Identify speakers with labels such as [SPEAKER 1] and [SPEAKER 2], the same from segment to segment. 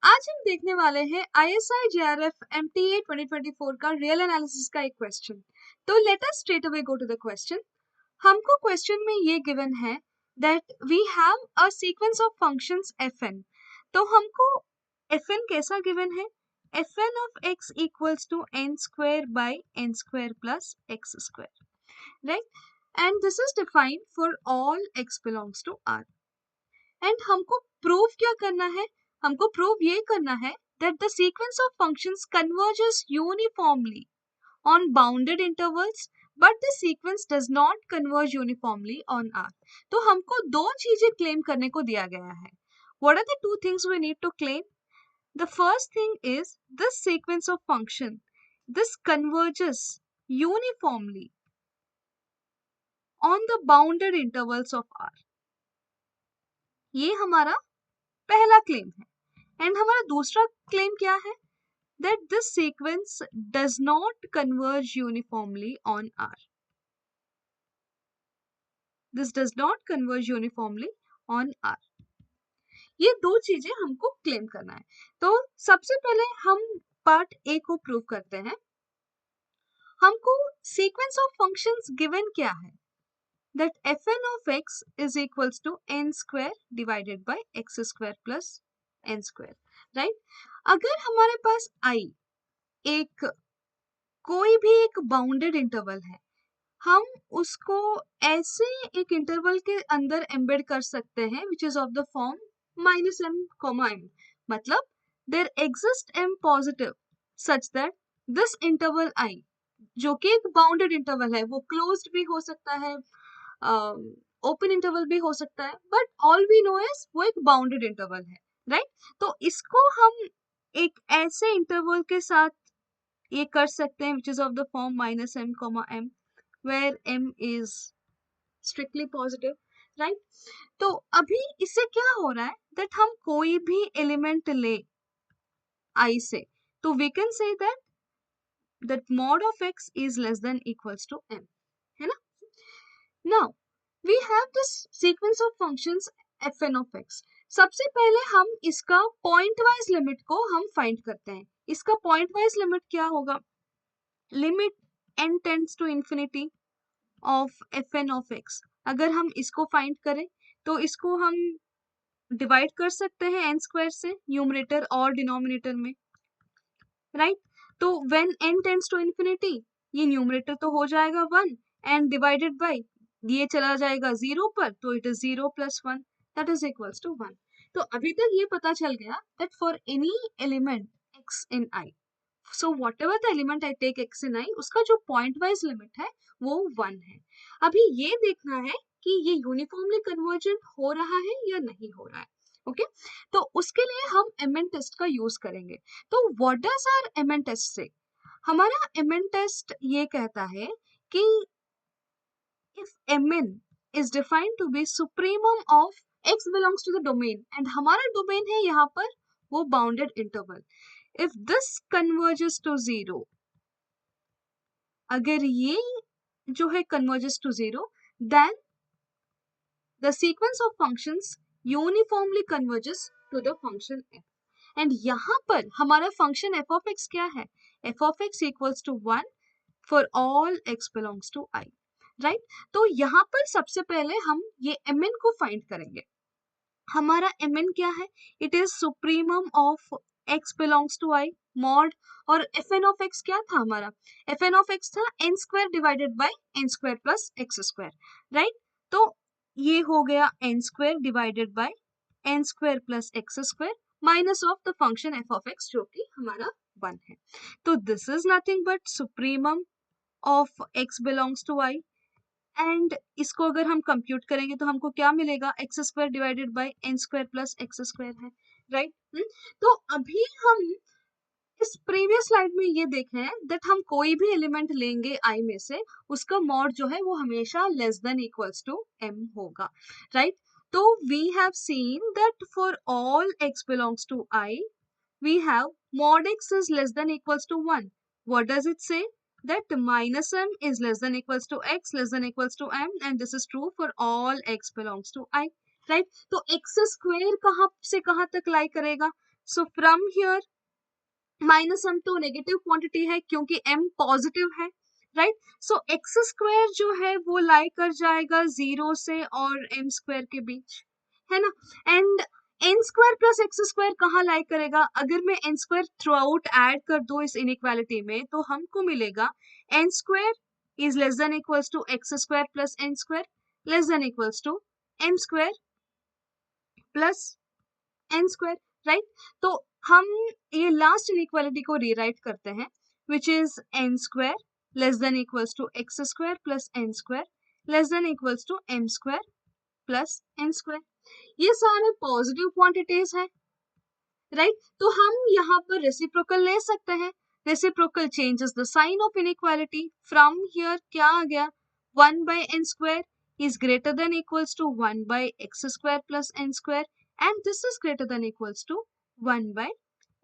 [SPEAKER 1] आज हम देखने वाले हैं ISI JRF MTA 2024 का रियल एनालिसिस का एक क्वेश्चन। तो let us straight away go to the question. हमको क्वेश्चन में ये गिवन है that we have a sequence of functions fn। तो हमको fn कैसा गिवन है? fn of x equals to n square by n square plus x square, right? And this is defined for all x belongs to R. And हमको prove क्या करना है? हमको prove ये करना है that the sequence of functions converges uniformly on bounded intervals but the sequence does not converge uniformly on R. तो हमको दो चीजें क्लेम करने को दिया गया है. What are the two things we need to claim? The first thing is this sequence of function, this converges uniformly on the bounded intervals of R. ये हमारा पहला क्लेम है. एंड हमारा दूसरा क्लेम क्या है? That this sequence does not converge uniformly on R. This does not converge uniformly on R. ये दो चीजें हमको क्लेम करना है. तो सबसे पहले हम पार्ट ए को प्रूव करते हैं. हमको सीक्वेंस ऑफ फंक्शंस गिवन क्या है? That fn of x is equals to n square divided by x square plus n square, right? अगर हमारे पास i एक कोई भी एक बाउंडेड इंटरवल है, हम उसको ऐसे एक इंटरवल के अंदर एम्बेड कर सकते हैं which is of the form -m, मतलब there exist m positive such that this interval i, जो कि एक बाउंडेड इंटरवल है, वो क्लोज्ड भी हो सकता है, ओपन इंटरवल भी हो सकता है, but all we know is वो एक बाउंडेड इंटरवल है, राइट? तो इसको हम एक ऐसे इंटरवल के साथ ये कर सकते हैं which is of the form -m, where m is strictly positive, right? तो अभी इससे क्या हो रहा है that हम कोई भी एलिमेंट ले i से, तो we can say that mod of x is less than equals to m, है ना? Now we have this sequence of functions fn of x. सबसे पहले हम इसका पॉइंट वाइज लिमिट को हम फाइंड करते हैं. इसका पॉइंट वाइज लिमिट क्या होगा? Limit n tends to infinity of fn of x. अगर हम इसको फाइंड करें तो इसको हम डिवाइड कर सकते हैं n स्क्वायर से, न्यूमरेटर और डिनोमिनेटर में, राइट? तो when n tends to infinity, ये न्यूमरेटर तो हो जाएगा 1 एंड डिवाइडेड बाय ये चला जाएगा 0 पर, तो it is 0 + 1 that is equals to 1. तो अभी तक ये पता चल गया that for any element x in i, so whatever the element I take x in i, उसका जो पॉइंट वाइज लिमिट है वो 1 है. अभी ये देखना है कि ये यूनिफॉर्मली कन्वर्जेंट हो रहा है या नहीं हो रहा है. ओके, तो उसके लिए हम mn टेस्ट का यूज करेंगे. तो what does our mn test से? हमारा mn टेस्ट ये कहता है कि if mn is defined to be supremum of x belongs to the domain, and हमारा डोमेन है यहाँ पर वो bounded interval, if this converges to 0, अगर ये जो है converges to 0, then the sequence of functions uniformly converges to the function f. And यहाँ पर हमारा function f of x क्या है? f of x equals to 1 for all x belongs to i, right? तो यहाँ पर सबसे पहले हम ये mn को find करेंगे. हमारा mn क्या है? It is supremum of x belongs to i mod, और fn of x क्या था हमारा? fn of x था n square divided by n square plus x square, right? तो ये हो गया n square divided by n square plus x square minus of the function f of x, जो कि हमारा 1 है. तो this is nothing but supremum of x belongs to i, and इसको अगर हम कंप्यूट करेंगे तो हमको क्या मिलेगा? X square divided by n square plus x square है, राइट? तो अभी हम इस प्रीवियस स्लाइड में ये देखे हैं दैट हम कोई भी एलिमेंट लेंगे आई में से, उसका मॉड जो है वो हमेशा less than equals to m होगा, राइट? तो we have seen that for all x belongs to i we have mod x is less than equals to 1. What does it say? That minus m is less than equals to x less than equals to m, and this is true for all x belongs to i, right? तो x square कहाँ से कहाँ तक लाई करेगा? So from here minus m तो negative quantity है क्योंकि m positive है, राइट। सो एक्स स्क्वायर जो है वो लाई कर जाएगा 0 से और m स्क्वायर के बीच, है ना। And n square plus x square कहाँ लाई करेगा, अगर मैं n square throughout add कर दो इस इनइक्वालिटी में तो हमको मिलेगा n square is less than equals to x square plus n square less than equals to m square plus n square, right. तो हम ये लास्ट इनइक्वालिटी को रीराइट करते हैं which is n square less than equals to x square plus n square less than equals to m square plus n square. ये सारे positive quantities हैं, right. तो हम यहाँ पर रेसिप्रोकल ले सकते हैं। Reciprocal changes the sign of inequality. From here क्या आ गया, 1 by n square is greater than equals to 1 by x square plus n square and this is greater than equals to 1 by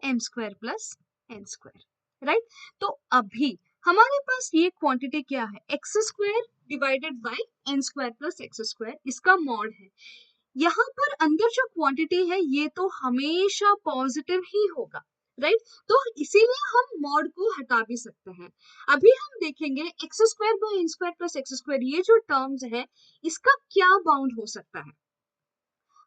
[SPEAKER 1] m square plus n square, right। तो अभी हमारे पास ये quantity क्या है, x square divided by n square plus x square, इसका mod है। यहाँ पर अंदर जो क्वांटिटी है ये तो हमेशा पॉजिटिव ही होगा, राइट। तो इसीलिए हम मॉड को हटा भी सकते हैं। अभी हम देखेंगे x square by n square plus x square, ये जो टर्म्स है इसका क्या बाउंड हो सकता है।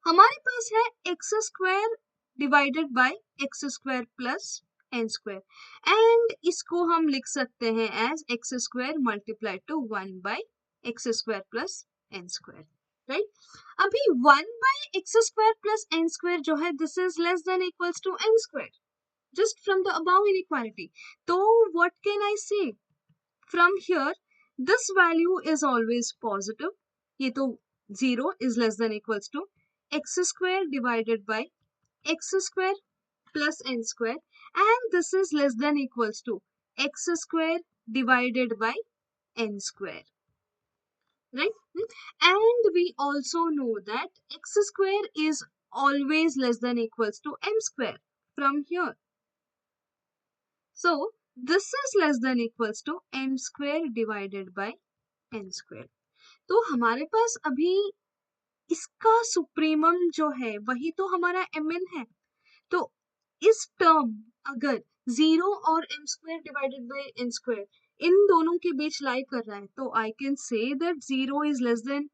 [SPEAKER 1] हमारे पास है x square divided by x square plus n square and इसको हम लिख सकते हैं as x square multiplied to 1 by x square plus n square, right. अभी 1 by x square plus n square जो है this is less than equals to n square just from the above inequality. तो what can I say from here, this value is always positive, ये तो 0 is less than equals to x square divided by x square plus n square and this is less than equals to x square divided by n square, right। And we also know that x square is always less than equals to m square from here, so this is less than equals to m square divided by n square। तो हमारे पास अभी इसका supremum जो है वही तो हमारा mn है। तो इस टर्म अगर 0 और m square divided by n square इन दोनों के बीच लाई कर रहा है तो I can say that 0 is less than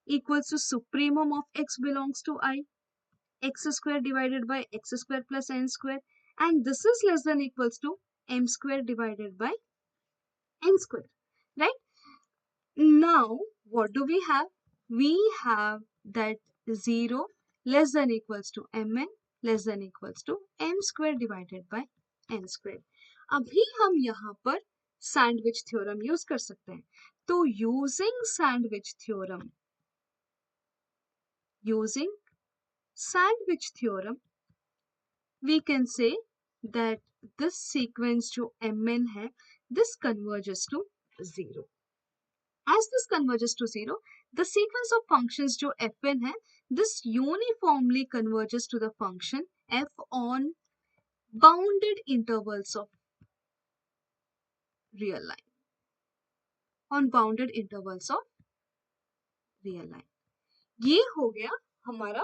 [SPEAKER 1] equals to supremum of x belongs to I, x square divided by x square plus n square and this is less than equals to m square divided by n square, right. Now what do we have, we have that 0 less than equals to mn less than equals to m square divided by n square। अभी हम यहाँ पर sandwich theorem use कर सकते हैं। तो using sandwich theorem we can say that this sequence जो mn है this converges to 0। As this converges to 0, the sequence of functions जो fn है, this uniformly converges to the function f on bounded intervals of real line, on bounded intervals of real line। ये हो गया हमारा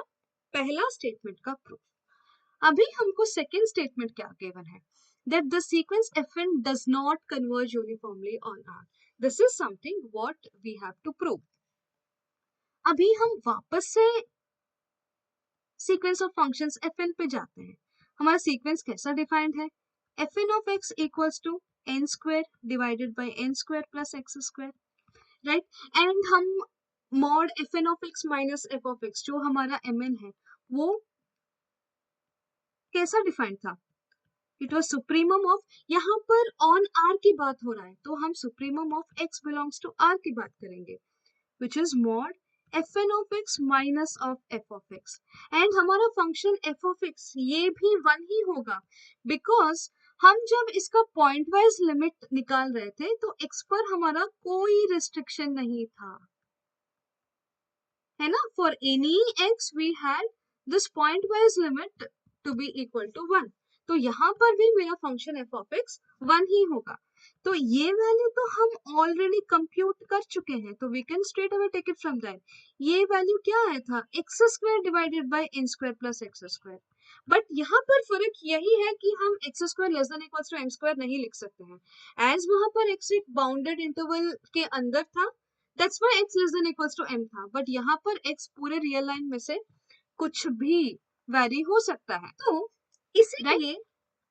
[SPEAKER 1] पहला statement का proof. अभी हमको सेकेंड स्टेटमेंट क्या गिवन है, that the sequence fn does not converge uniformly on R। This is something what we have to prove। अभी हम वापस से सीक्वेंस ऑफ फंक्शंस fn पे जाते हैं। हमारा सीक्वेंस कैसा डिफाइंड है, fn of x equals to n square divided by n square plus x square, right. And हम mod fn of x minus f of x जो हमारा mn है वो कैसा डिफाइंड था, इट वॉज सुप्रीमम ऑफ, यहाँ पर ऑन r की बात हो रहा है तो हम supremum of x belongs to r की बात करेंगे which is mod fn of x minus of f of x and हमारा फंक्शन f of x ये भी 1 ही होगा because हम जब इसका पॉइंट वाइज लिमिट निकाल रहे थे तो x पर हमारा कोई रिस्ट्रिक्शन नहीं था, है ना। For any x we had this point wise limit to be equal to 1, तो यहाँ पर भी मेरा फंक्शन f of x 1 ही होगा। तो ये वैल्यू तो हम ऑलरेडी कंप्यूट कर चुके हैं तो we can straight away take it from that. ये वैल्यू क्या आया था, x square divided by n square plus x square. But यहाँ पर फर्क यही है कि हम x square less than equals to m square नहीं लिख सकते हैं, एज वहां पर एक्स एक बाउंडेड इंटरवल के अंदर था, that's why x less than equals to m था, बट यहाँ पर एक्स पूरे रियल लाइन में से कुछ भी वैरी हो सकता है। तो इसीलिए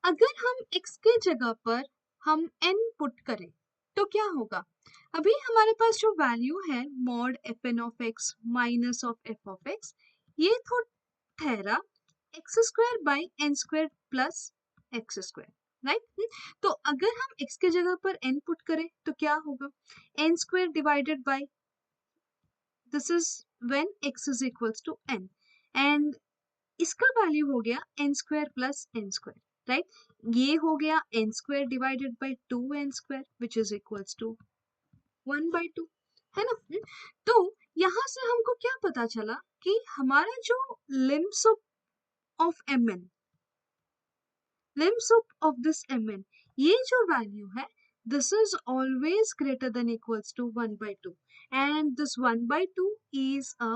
[SPEAKER 1] अगर हम x के जगह पर हम n पुट करें तो क्या होगा, अभी हमारे पास जो वैल्यू है mod f n of x minus of f of x, ये तो ठहरा x square by n square plus x square, right. तो अगर हम x के जगह पर n पुट करें तो क्या होगा, n square divided by, this is when x is equals to n, and इसका वैल्यू हो गया n square plus n square, right. ये हो गया n square divided by 2n square which is equals to 1/2, है ना। तो यहाँ से हमको क्या पता चला कि हमारा जो limbs of mn, limbs of this mn, ये जो वैल्यू है this is always greater than equals to 1/2, and this 1/2 is a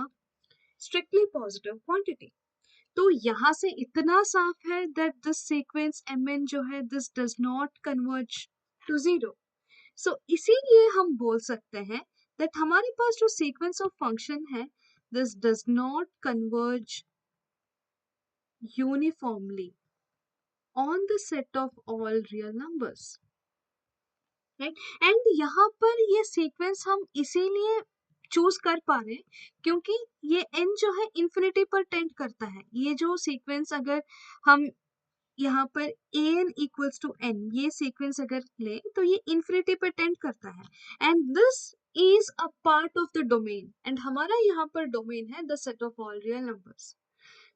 [SPEAKER 1] strictly positive quantity. तो यहाँ से इतना साफ है that this sequence mn जो है this does not converge to 0. So इसीलिए हम बोल सकते हैं that हमारे पास जो sequence of function है this does not converge uniformly on the set of all real numbers, right? And यहाँ पर ये sequence हम इसीलिए चूज कर पा रहे हैं क्योंकि ये n जो है इन्फिनिटी पर टेंड करता है। ये जो सीक्वेंस अगर हम यहाँ पर an इक्वल्स टू n ये सीक्वेंस अगर ले तो ये इन्फिनिटी पर टेंड करता है, and this is a part of the domain, and हमारा यहाँ पर डोमेन है the set of all real numbers.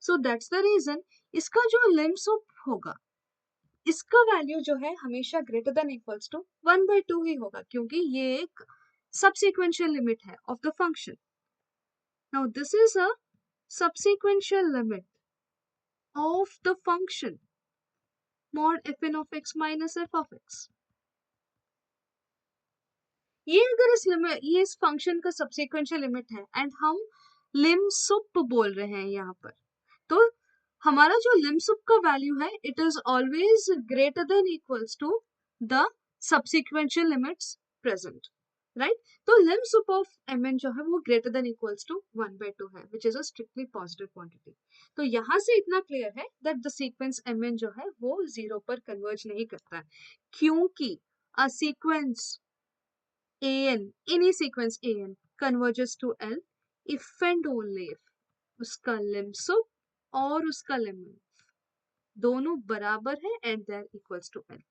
[SPEAKER 1] So that's the reason इसका जो लिम्स होगा इसका वैल्यू जो है हमेशा ग्रेटर देन इक्वल्स टू 1/2 ही होगा, क्योंकि ये एक subsequential limit है of the function. Now this is a subsequential limit of the function mod fn of x minus f of x. ये अगर इस लिमिट, ये इस फंक्शन का सबसिक्वेंशियल लिमिट है एंड हम लिम सुप बोल रहे हैं यहाँ पर, तो हमारा जो लिम सुप का वैल्यू है it is always greater than equals to the subsequential limits present, right. तो लिम सुप ऑफ mn जो है वो ग्रेटर देन इक्वल्स टू 1/2 है which is a strictly positive quantity. तो यहाँ से इतना क्लियर है दैट द सीक्वेंस mn जो है वो 0 पर कन्वर्ज नहीं करता है, क्योंकि a sequence an, any sequence an converges to L if and only if उसका लिम सुप और उसका लिमिट दोनों बराबर है and they are equals to L।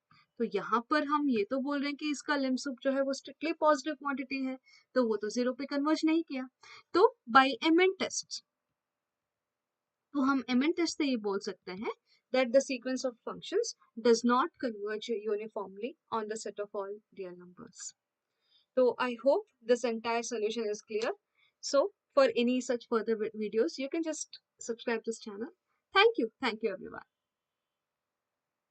[SPEAKER 1] तो यहाँ पर हम ये तो बोल रहे हैं कि इसका लिम सुप जो है वो स्ट्रिक्टली पॉजिटिव क्वांटिटी है, तो वो तो 0 पे कन्वर्ज नहीं किया। तो बाय mn टेस्ट, तो हम mn टेस्ट से ये बोल सकते हैं that the sequence of functions does not converge uniformly on the set of all real numbers. So I hope this entire solution is clear. So for any such further videos, you can just subscribe this channel. Thank you everyone.